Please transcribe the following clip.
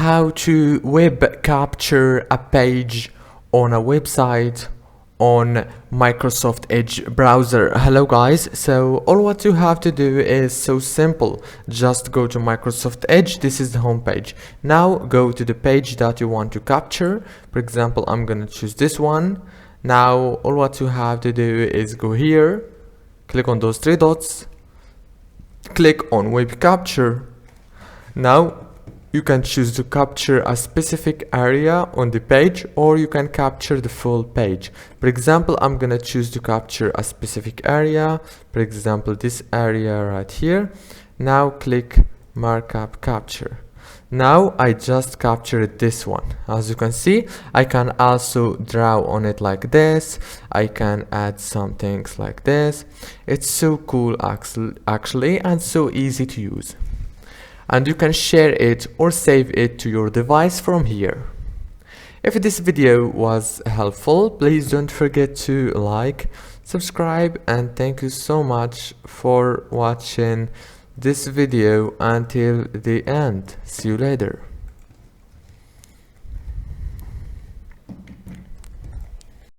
how to web capture a page on a website on Microsoft Edge browser. Hello guys, so all what you have to do is so simple. Just go to Microsoft Edge. This is the home page. Now go to the page that you want to capture. For example, I'm gonna choose this one. Now all what you have to do is go here, click on those three dots, click on web capture. Now you can choose to capture a specific area on the page, or you can capture the full page. For example, I'm gonna choose to capture a specific area, for example this area right here. Now click markup capture. Now I just captured this one. As you can see, I can also draw on it like this. I can add some things like this. It's so cool actually, and so easy to use. And you can share it or save it to your device from here. If this video was helpful, please don't forget to like, subscribe, and thank you so much for watching this video until the end. See you later.